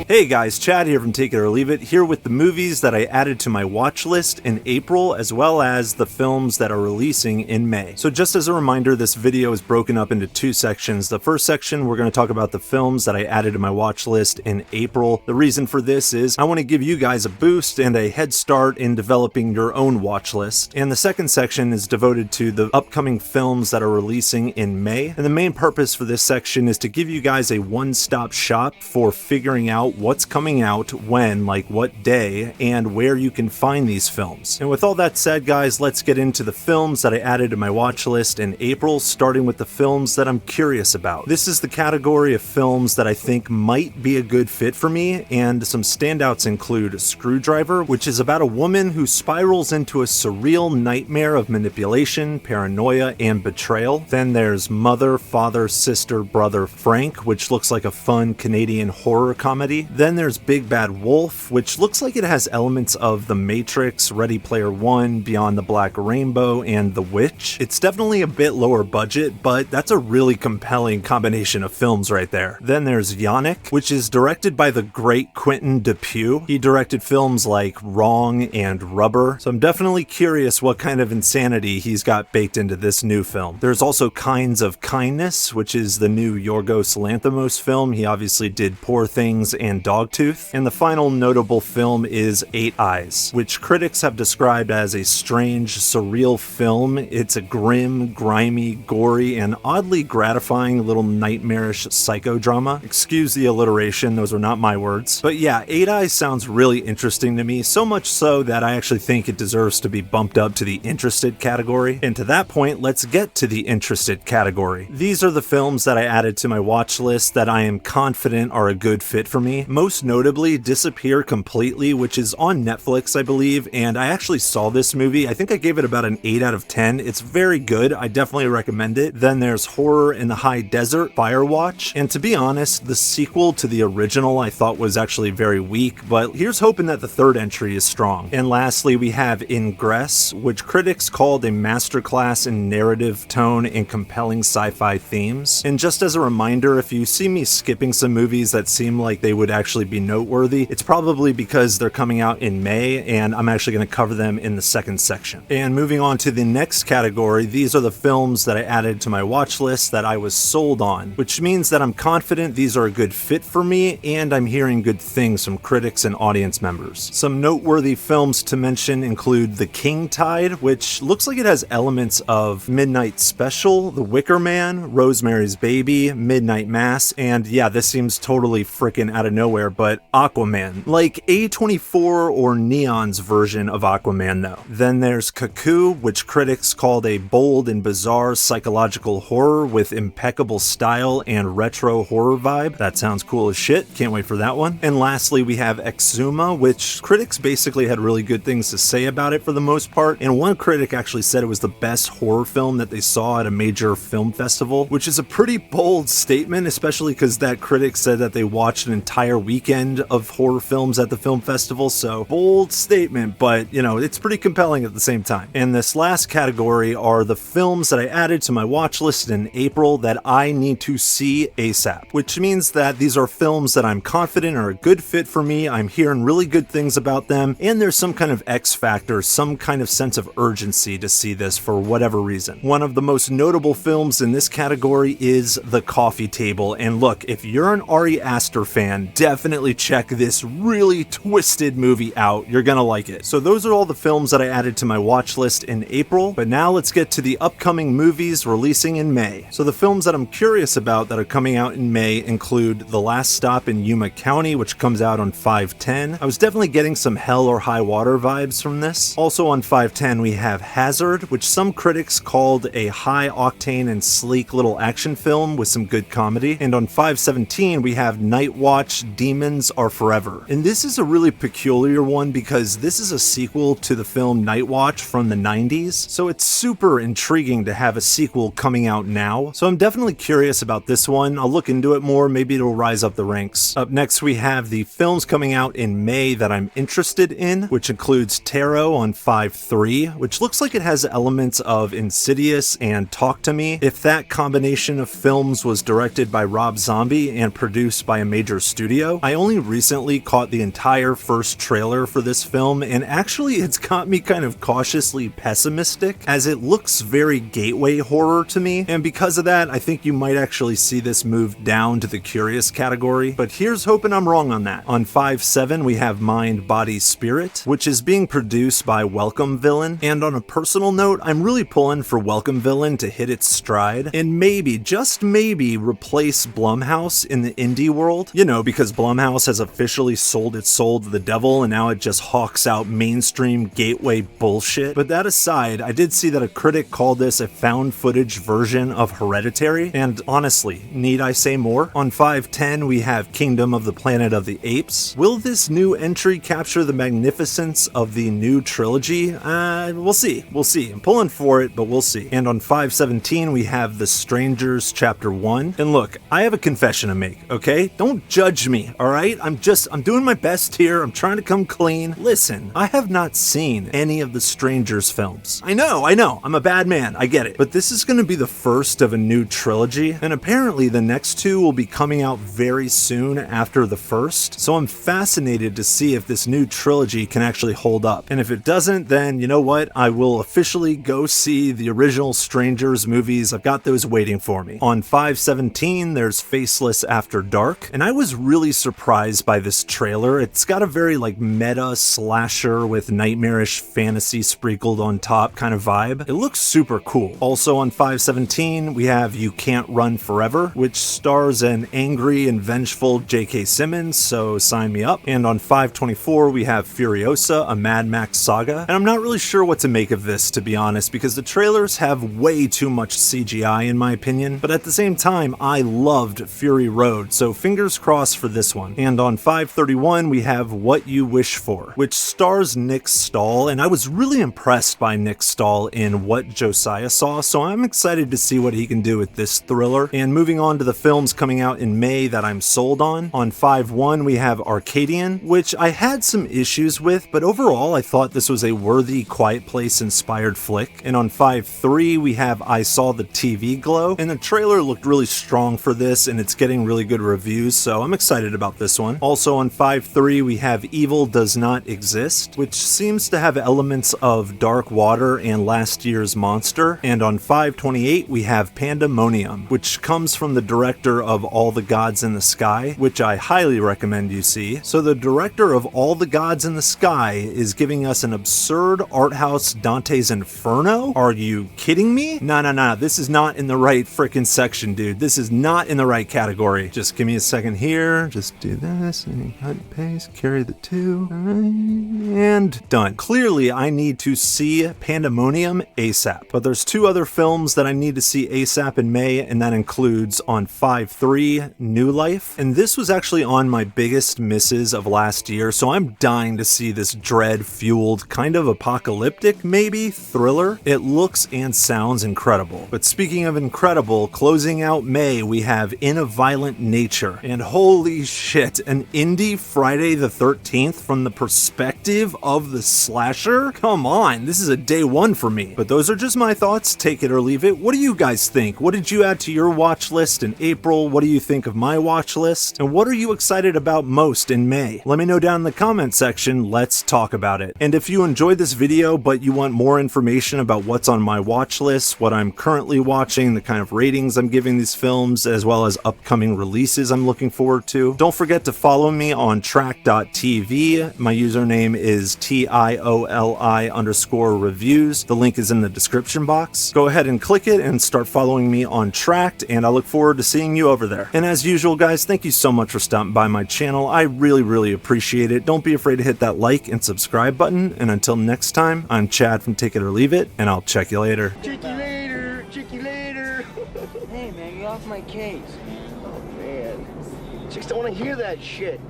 Hey guys, Chad here from Take It or Leave It, here with the movies that I added to my watch list in April, as well as the films that are releasing in May. So just as a reminder, this video is broken up into two sections. The first section, we're going to talk about the films that I added to my watch list in April. The reason for this is I want to give you guys a boost and a head start in developing your own watch list. And the second section is devoted to the upcoming films that are releasing in May. And the main purpose for this section is to give you guys a one-stop shop for figuring out what's coming out when, like what day, and where you can find these films. And with all that said, guys, let's get into the films that I added to my watch list in April, starting with the films that I'm curious about. This is the category of films that I think might be a good fit for me, and some standouts include Screwdriver, which is about a woman who spirals into a surreal nightmare of manipulation, paranoia, and betrayal. Then there's Mother, Father, Sister, Brother, Frank, which looks like a fun Canadian horror comedy. Then there's Big Bad Wolf, which looks like it has elements of The Matrix, Ready Player One, Beyond the Black Rainbow, and The Witch. It's definitely a bit lower budget, but that's a really compelling combination of films right there. Then there's Yannick, which is directed by the great Quentin Dupieux. He directed films like Wrong and Rubber, so I'm definitely curious what kind of insanity he's got baked into this new film. There's also Kinds of Kindness, which is the new Yorgos Lanthimos film. He obviously did Poor Things and Dogtooth. And the final notable film is Eight Eyes, which critics have described as a strange, surreal film. It's a grim, grimy, gory, and oddly gratifying little nightmarish psychodrama. Excuse the alliteration, those are not my words. But yeah, Eight Eyes sounds really interesting to me, so much so that I actually think it deserves to be bumped up to the interested category. And to that point, let's get to the interested category. These are the films that I added to my watch list that I am confident are a good fit for me. Most notably, Disappear Completely, which is on Netflix, I believe, and I actually saw this movie. I think I gave it about an 8 out of 10. It's very good. I definitely recommend it. Then there's Horror in the High Desert, Firewatch, and to be honest, the sequel to the original I thought was actually very weak, but here's hoping that the third entry is strong. And lastly, we have Ingress, which critics called a masterclass in narrative tone and compelling sci-fi themes. And just as a reminder, if you see me skipping some movies that seem like they would actually be noteworthy, it's probably because they're coming out in May, and I'm actually going to cover them in the second section. And moving on to the next category, these are the films that I added to my watch list that I was sold on, which means that I'm confident these are a good fit for me, and I'm hearing good things from critics and audience members. Some noteworthy films to mention include The King Tide, which looks like it has elements of Midnight Special, The Wicker Man, Rosemary's Baby, Midnight Mass, and yeah, this seems totally freaking out of nowhere, but Aquaman. Like A24 or Neon's version of Aquaman though. Then there's Cuckoo, which critics called a bold and bizarre psychological horror with impeccable style and retro horror vibe. That sounds cool as shit. Can't wait for that one. And lastly, we have Exuma, which critics basically had really good things to say about it for the most part. And one critic actually said it was the best horror film that they saw at a major film festival, which is a pretty bold statement, especially because that critic said that they watched an entire weekend of horror films at the film festival. So bold statement, but you know, it's pretty compelling at the same time. And this last category are the films that I added to my watch list in April that I need to see ASAP, which means that these are films that I'm confident are a good fit for me. I'm hearing really good things about them, and there's some kind of X factor, some kind of sense of urgency to see this for whatever reason. One of the most notable films in this category is The Coffee Table, and look, if you're an Ari Aster fan, definitely check this really twisted movie out. You're gonna like it. So those are all the films that I added to my watch list in April, but now let's get to the upcoming movies releasing in May. So the films that I'm curious about that are coming out in May include The Last Stop in Yuma County, which comes out on 5/10. I was definitely getting some Hell or High Water vibes from this. Also on 5/10 we have Hazard, which some critics called a high octane and sleek little action film with some good comedy. And on 5/17 we have Night Watch Demons Are Forever. And this is a really peculiar one because this is a sequel to the film Night Watch from the 90s, so it's super intriguing to have a sequel coming out now. So I'm definitely curious about this one. I'll look into it more, maybe it'll rise up the ranks. Up next we have the films coming out in May that I'm interested in, which includes Tarot on 5/3, which looks like it has elements of Insidious and Talk to Me. If that combination of films was directed by Rob Zombie and produced by a major studio. I only recently caught the entire first trailer for this film, and actually it's got me kind of cautiously pessimistic, as it looks very gateway horror to me, and because of that, I think you might actually see this move down to the curious category, but here's hoping I'm wrong on that. On 5/7 we have Mind, Body, Spirit, which is being produced by Welcome Villain, and on a personal note, I'm really pulling for Welcome Villain to hit its stride, and maybe, just maybe, replace Blumhouse in the indie world. You know, because Blumhouse has officially sold its soul to the devil, and now it just hawks out mainstream gateway bullshit. But that aside, I did see that a critic called this a found footage version of Hereditary, and honestly, need I say more? On 5/10 we have Kingdom of the Planet of the Apes. Will this new entry capture the magnificence of the new trilogy? We'll see. I'm pulling for it, but we'll see. And on 5/17 we have The Strangers Chapter 1. And look, I have a confession to make, okay? Don't judge me, alright? I'm doing my best here. I'm trying to come clean. Listen, I have not seen any of the Strangers films. I know, I'm a bad man, I get it. But this is gonna be the first of a new trilogy, and apparently the next two will be coming out very soon after the first, so I'm fascinated to see if this new trilogy can actually hold up. And if it doesn't, then you know what? I will officially go see the original Strangers movies. I've got those waiting for me. On 5/17, there's Faceless After Dark, and I was really surprised by this trailer. It's got a very like meta slasher with nightmarish fantasy sprinkled on top kind of vibe. It looks super cool. Also on 5/17, we have You Can't Run Forever, which stars an angry and vengeful J.K. Simmons, so sign me up. And on 5/24, we have Furiosa, a Mad Max saga, and I'm not really sure what to make of this, to be honest, because the trailers have way too much CGI in my opinion, but at the same time, I loved Fury Road, so fingers crossed for this one. And on 5/31, we have What You Wish For, which stars Nick Stahl, and I was really impressed by Nick Stahl in What Josiah Saw, so I'm excited to see what he can do with this thriller. And moving on to the films coming out in May that I'm sold on 5/1 we have Arcadian, which I had some issues with, but overall I thought this was a worthy Quiet Place inspired flick. And on 5/3 we have I Saw the TV Glow, and the trailer looked really strong for this, and it's getting really good reviews, so I'm excited about this one. Also on 5/3 we have Evil Does Not Exist, which seems to have elements of Dark Water and last year's Monster. And on 5/28 we have Pandemonium, which comes from the director of All the Gods in the Sky, which I highly recommend you see. So the director of All the Gods in the Sky is giving us an absurd art house Dante's Inferno? Are you kidding me? Nah, this is not in the right frickin' section, dude. This is not in the right category. Just give me a second here. Just do this, and cut and paste, carry the two, and done. Clearly, I need to see Pandemonium ASAP. But there's two other films that I need to see ASAP in May, and that includes on 5/3, New Life. And this was actually on my biggest misses of last year, so I'm dying to see this dread-fueled, kind of apocalyptic, maybe, thriller. It looks and sounds incredible. But speaking of incredible, closing out May, we have In a Violent Nature. And holy shit, an indie Friday the 13th from the perspective of the slasher? Come on, this is a day one for me. But those are just my thoughts, take it or leave it. What do you guys think? What did you add to your watch list in April? What do you think of my watch list? And what are you excited about most in May? Let me know down in the comment section, let's talk about it. And if you enjoyed this video, but you want more information about what's on my watch list, what I'm currently watching, the kind of ratings I'm giving these films, as well as upcoming releases I'm looking forward to, don't forget to follow me on track.tv. My username is TIOLI_reviews. The link is in the description box. Go ahead and click it and start following me on Tracked, and I look forward to seeing you over there. And as usual, guys, thank you so much for stopping by my channel. I really appreciate it. Don't be afraid to hit that like and subscribe button. And until next time, I'm Chad from Take It or Leave It, and I'll check you later. Check you later. Check you later. Hey, man, get off my case. Oh, man. Chicks don't want to hear that shit.